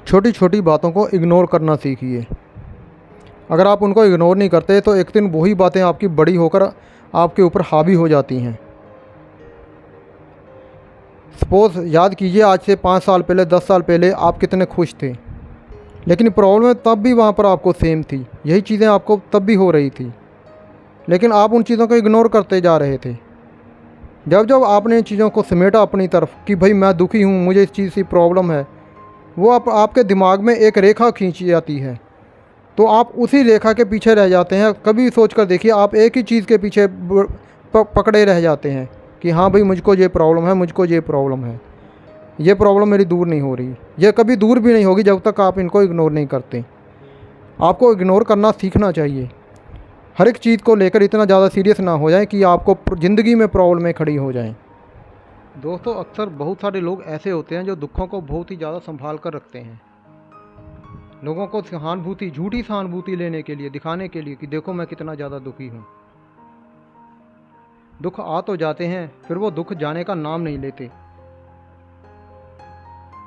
छोटी छोटी बातों को इग्नोर करना सीखिए। अगर आप उनको इग्नोर नहीं करते तो एक दिन वही बातें आपकी बड़ी होकर आपके ऊपर हावी हो जाती हैं। सपोज़ याद कीजिए, आज से 5 साल पहले 10 साल पहले आप कितने खुश थे, लेकिन प्रॉब्लम तब भी वहाँ पर आपको सेम थी। यही चीज़ें आपको तब भी हो रही थी, लेकिन आप उन चीज़ों को इग्नोर करते जा रहे थे। जब जब आपने इन चीज़ों को समेटा अपनी तरफ कि भाई मैं दुखी हूँ, मुझे इस चीज़ की प्रॉब्लम है, वो आपके दिमाग में एक रेखा खींची जाती है, तो आप उसी रेखा के पीछे रह जाते हैं। कभी सोच कर देखिए, आप एक ही चीज़ के पीछे पकड़े रह जाते हैं कि हाँ भाई मुझको ये प्रॉब्लम है, मुझको ये प्रॉब्लम है, ये प्रॉब्लम मेरी दूर नहीं हो रही। ये कभी दूर भी नहीं होगी जब तक आप इनको इग्नोर नहीं करते। आपको इग्नोर करना सीखना चाहिए। हर एक चीज़ को लेकर इतना ज़्यादा सीरियस ना हो जाए कि आपको ज़िंदगी में प्रॉब्लमें खड़ी हो जाएं। दोस्तों, अक्सर बहुत सारे लोग ऐसे होते हैं जो दुखों को बहुत ही ज़्यादा संभाल कर रखते हैं। लोगों को सहानुभूति, झूठी सहानुभूति लेने के लिए, दिखाने के लिए कि देखो मैं कितना ज़्यादा दुखी हूँ। दुख आ तो जाते हैं, फिर वो दुख जाने का नाम नहीं लेते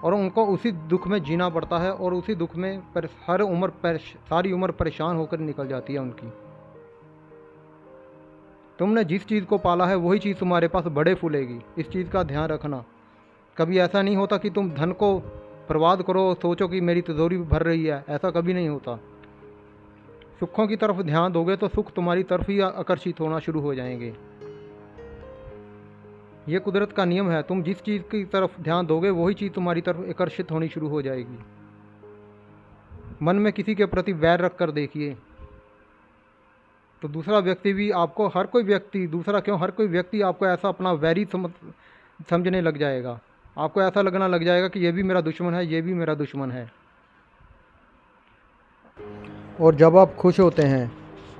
और उनको उसी दुख में जीना पड़ता है और उसी दुख में सारी उम्र परेशान होकर निकल जाती है उनकी। तुमने जिस चीज़ को पाला है वही चीज़ तुम्हारे पास बड़े फूलेगी, इस चीज़ का ध्यान रखना। कभी ऐसा नहीं होता कि तुम धन को बर्बाद करो, सोचो कि मेरी तिजोरी भर रही है, ऐसा कभी नहीं होता। सुखों की तरफ ध्यान दोगे तो सुख तुम्हारी तरफ ही आकर्षित होना शुरू हो जाएंगे। ये कुदरत का नियम है, तुम जिस चीज़ की तरफ ध्यान दोगे वही चीज़ तुम्हारी तरफ आकर्षित होनी शुरू हो जाएगी। मन में किसी के प्रति वैर रख कर देखिए तो दूसरा व्यक्ति भी आपको, हर कोई व्यक्ति आपको ऐसा अपना वैरी समझने लग जाएगा। आपको ऐसा लगना लग जाएगा कि ये भी मेरा दुश्मन है, ये भी मेरा दुश्मन है। और जब आप खुश होते हैं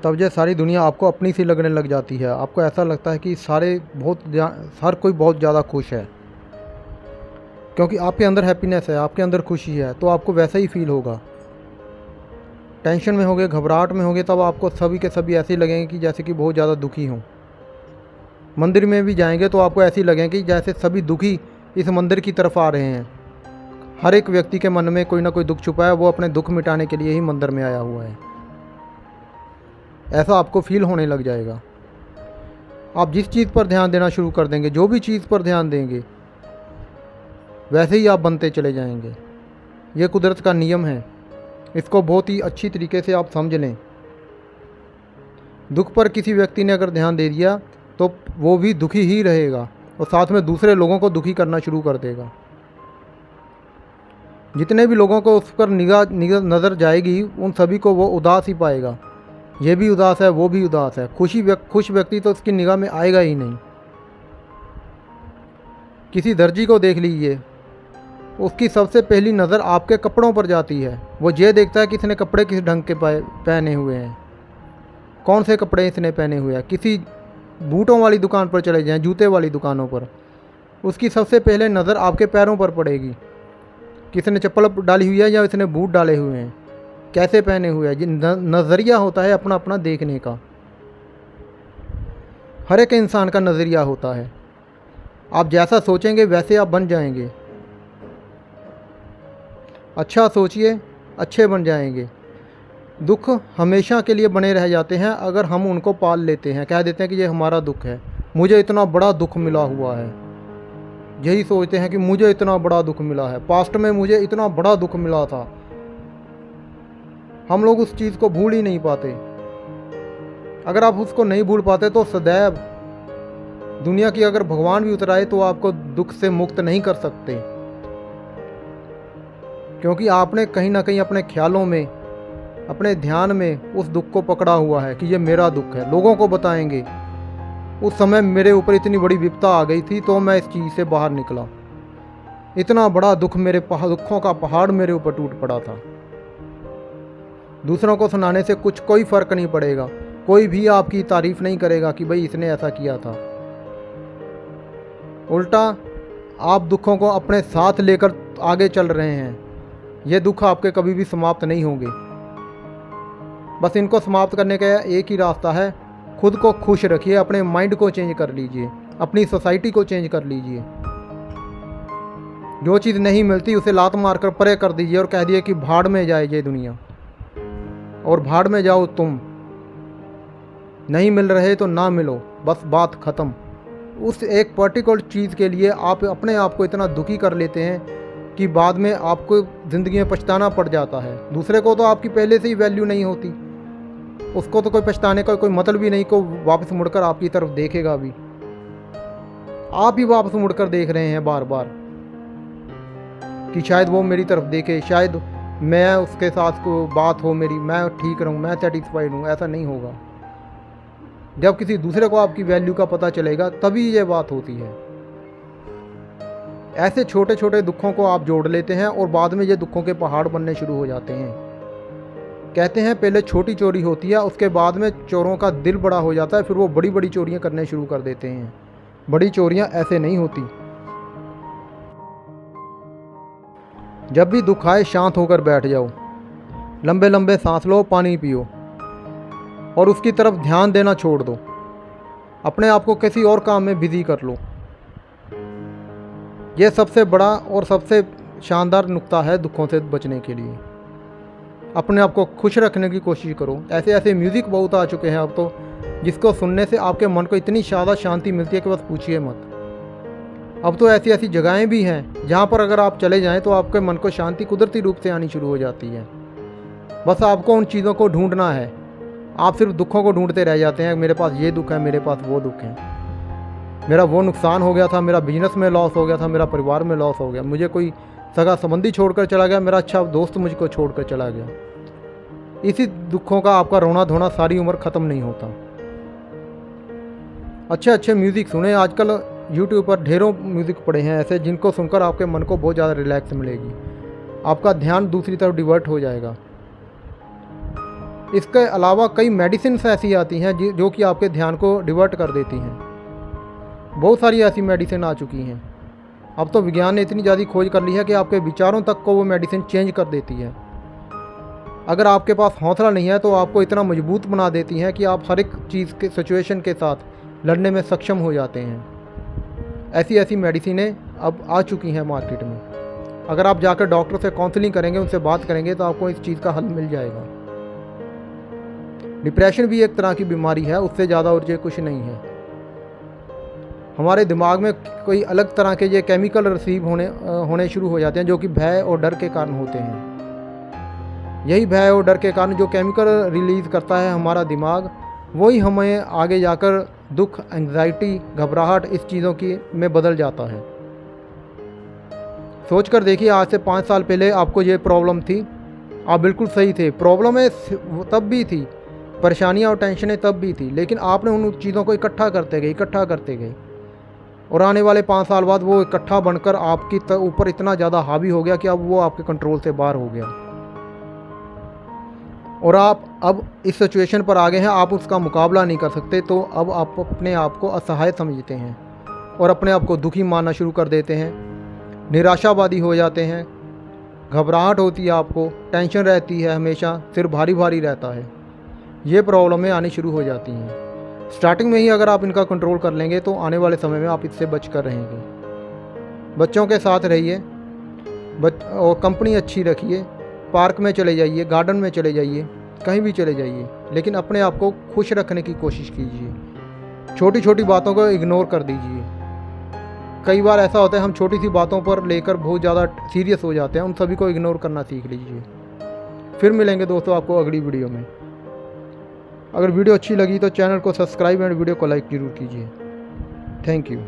तब ये सारी दुनिया आपको अपनी सी लगने लग जाती है। आपको ऐसा लगता है कि हर कोई बहुत ज़्यादा खुश है, क्योंकि आपके अंदर हैप्पीनेस है, आपके अंदर खुशी है, तो आपको वैसा ही फील होगा। टेंशन में होगे, घबराहट में होगे, तब आपको सभी के सभी ऐसे ही लगेंगे कि जैसे कि बहुत ज़्यादा दुखी हों। मंदिर में भी जाएंगे तो आपको ऐसे ही लगेंगे कि जैसे सभी दुखी इस मंदिर की तरफ आ रहे हैं। हर एक व्यक्ति के मन में कोई ना कोई दुख छुपा है, वो अपने दुख मिटाने के लिए ही मंदिर में आया हुआ है। ऐसा आपको फील होने लग जाएगा। आप जिस चीज़ पर ध्यान देना शुरू कर देंगे, जो भी चीज़ पर ध्यान देंगे, वैसे ही आप बनते चले जाएंगे। ये कुदरत का नियम है, इसको बहुत ही अच्छी तरीके से आप समझ लें। दुख पर किसी व्यक्ति ने अगर ध्यान दे दिया तो वो भी दुखी ही रहेगा और साथ में दूसरे लोगों को दुखी करना शुरू कर देगा। जितने भी लोगों को उस पर निगाह नज़र जाएगी, उन सभी को वो उदास ही पाएगा। ये भी उदास है, वो भी उदास है। खुश व्यक्ति तो उसकी निगाह में आएगा ही नहीं। किसी दर्जी को देख लीजिए, उसकी सबसे पहली नज़र आपके कपड़ों पर जाती है। वो ये देखता है कि इसने कपड़े किस ढंग के पहने हुए हैं, कौन से कपड़े इसने पहने हुए हैं। किसी बूटों वाली दुकान पर चले जाएं, जूते वाली दुकानों पर, उसकी सबसे पहले नज़र आपके पैरों पर पड़ेगी। किसने चप्पल डाली हुई है या इसने बूट डाले हुए हैं, कैसे पहने हुए हैं। ये नज़रिया होता है अपना अपना देखने का। हर एक इंसान का नज़रिया होता है। आप जैसा सोचेंगे वैसे आप बन जाएंगे। अच्छा सोचिए, अच्छे बन जाएंगे। दुख हमेशा के लिए बने रह जाते हैं अगर हम उनको पाल लेते हैं। कह देते हैं कि ये हमारा दुख है, मुझे इतना बड़ा दुख मिला हुआ है। यही सोचते हैं कि मुझे इतना बड़ा दुख मिला है, पास्ट में मुझे इतना बड़ा दुख मिला था। हम लोग उस चीज़ को भूल ही नहीं पाते। अगर आप उसको नहीं भूल पाते तो सदैव दुनिया की अगर भगवान भी उतर आए तो आपको दुख से मुक्त नहीं कर सकते, क्योंकि आपने कहीं ना कहीं अपने ख्यालों में, अपने ध्यान में उस दुख को पकड़ा हुआ है कि ये मेरा दुख है। लोगों को बताएंगे उस समय मेरे ऊपर इतनी बड़ी विपदा आ गई थी तो मैं इस चीज़ से बाहर निकला, इतना बड़ा दुख, मेरे दुखों का पहाड़ मेरे ऊपर टूट पड़ा था। दूसरों को सुनाने से कोई फ़र्क नहीं पड़ेगा। कोई भी आपकी तारीफ़ नहीं करेगा कि भाई इसने ऐसा किया था। उल्टा आप दुखों को अपने साथ लेकर आगे चल रहे हैं। ये दुख आपके कभी भी समाप्त नहीं होंगे। बस इनको समाप्त करने का एक ही रास्ता है, खुद को खुश रखिए, अपने माइंड को चेंज कर लीजिए, अपनी सोसाइटी को चेंज कर लीजिए। जो चीज़ नहीं मिलती उसे लात मार कर परे कर दीजिए और कह दिए कि भाड़ में जाए ये दुनिया, और भाड़ में जाओ तुम। नहीं मिल रहे तो ना मिलो, बस बात ख़त्म। उस एक पर्टिकुलर चीज़ के लिए आप अपने आप को इतना दुखी कर लेते हैं कि बाद में आपको ज़िंदगी में पछताना पड़ जाता है। दूसरे को तो आपकी पहले से ही वैल्यू नहीं होती, उसको तो कोई पछताने का कोई मतलब ही नहीं को वापस मुड़कर आपकी तरफ देखेगा भी। आप ही वापस मुड़कर देख रहे हैं बार बार कि शायद वो मेरी तरफ देखे, शायद मैं उसके साथ को बात हो मेरी, मैं ठीक रहूँ, मैं सेटिस्फाइड हूँ। ऐसा नहीं होगा। जब किसी दूसरे को आपकी वैल्यू का पता चलेगा तभी ये बात होती है। ऐसे छोटे छोटे दुखों को आप जोड़ लेते हैं और बाद में ये दुखों के पहाड़ बनने शुरू हो जाते हैं। कहते हैं पहले छोटी चोरी होती है, उसके बाद में चोरों का दिल बड़ा हो जाता है, फिर वो बड़ी बड़ी चोरियां करने शुरू कर देते हैं। बड़ी चोरियां ऐसे नहीं होती। जब भी दुख आए शांत होकर बैठ जाओ, लंबे लंबे सांस लो, पानी पियो और उसकी तरफ ध्यान देना छोड़ दो। अपने आप को किसी और काम में बिजी कर लो। यह सबसे बड़ा और सबसे शानदार नुक्ता है दुखों से बचने के लिए। अपने आप को खुश रखने की कोशिश करो। ऐसे ऐसे म्यूज़िक बहुत आ चुके हैं अब तो, जिसको सुनने से आपके मन को इतनी ज़्यादा शांति मिलती है कि बस पूछिए मत। अब तो ऐसी ऐसी जगहें भी हैं जहाँ पर अगर आप चले जाएं तो आपके मन को शांति कुदरती रूप से आनी शुरू हो जाती है। बस आपको उन चीज़ों को ढूंढना है। आप सिर्फ दुखों को ढूंढते रह जाते हैं, मेरे पास ये दुख है, मेरे पास वो दुख है, मेरा वो नुकसान हो गया था, मेरा बिजनेस में लॉस हो गया था, मेरा परिवार में लॉस हो गया, मुझे कोई सगा संबंधी छोड़कर चला गया, मेरा अच्छा दोस्त मुझको छोड़कर चला गया। इसी दुखों का आपका रोना धोना सारी उम्र ख़त्म नहीं होता। अच्छे अच्छे म्यूज़िक सुने। आजकल यूट्यूब पर ढेरों म्यूज़िक पड़े हैं ऐसे, जिनको सुनकर आपके मन को बहुत ज़्यादा रिलैक्स मिलेगी। आपका ध्यान दूसरी तरफ डिवर्ट हो जाएगा। इसके अलावा कई मेडिसिन ऐसी आती हैं जो कि आपके ध्यान को डिवर्ट कर देती हैं। बहुत सारी ऐसी मेडिसिन आ चुकी हैं। अब तो विज्ञान ने इतनी ज़्यादा खोज कर ली है कि आपके विचारों तक को वो मेडिसिन चेंज कर देती है। अगर आपके पास हौसला नहीं है तो आपको इतना मजबूत बना देती हैं कि आप हर एक चीज़ के सिचुएशन के साथ लड़ने में सक्षम हो जाते हैं। ऐसी ऐसी मेडिसिनें अब आ चुकी हैं मार्केट में। अगर आप जाकर डॉक्टर से काउंसलिंग करेंगे, उनसे बात करेंगे तो आपको इस चीज़ का हल मिल जाएगा। डिप्रेशन भी एक तरह की बीमारी है, उससे ज़्यादा और ये कुछ नहीं है। हमारे दिमाग में कोई अलग तरह के ये केमिकल रिसीव होने शुरू हो जाते हैं, जो कि भय और डर के कारण होते हैं। यही भय और डर के कारण जो केमिकल रिलीज़ करता है हमारा दिमाग, वही हमें आगे जाकर दुख, एंग्जाइटी, घबराहट इस चीज़ों की में बदल जाता है। सोच कर देखिए, आज से 5 साल पहले आपको ये प्रॉब्लम थी, आप बिल्कुल सही थे। प्रॉब्लमें तब भी थी, परेशानियां और टेंशनें तब भी थी, लेकिन आपने उन चीज़ों को इकट्ठा करते गए और आने वाले 5 साल बाद वो इकट्ठा बनकर आपकी ऊपर इतना ज़्यादा हावी हो गया कि अब वो आपके कंट्रोल से बाहर हो गया और आप अब इस सिचुएशन पर आ गए हैं। आप उसका मुकाबला नहीं कर सकते, तो अब आप अपने आप को असहाय समझते हैं और अपने आप को दुखी मानना शुरू कर देते हैं, निराशावादी हो जाते हैं, घबराहट होती है, आपको टेंशन रहती है, हमेशा सिर भारी भारी रहता है। ये प्रॉब्लमें आनी शुरू हो जाती हैं। स्टार्टिंग में ही अगर आप इनका कंट्रोल कर लेंगे तो आने वाले समय में आप इससे बच कर रहेंगे। बच्चों के साथ रहिए और कंपनी अच्छी रखिए, पार्क में चले जाइए, गार्डन में चले जाइए, कहीं भी चले जाइए, लेकिन अपने आप को खुश रखने की कोशिश कीजिए। छोटी छोटी बातों को इग्नोर कर दीजिए। कई बार ऐसा होता है हम छोटी सी बातों पर लेकर बहुत ज़्यादा सीरियस हो जाते हैं, उन सभी को इग्नोर करना सीख लीजिए। फिर मिलेंगे दोस्तों आपको अगली वीडियो में। अगर वीडियो अच्छी लगी तो चैनल को सब्सक्राइब एंड वीडियो को लाइक ज़रूर कीजिए। Thank you.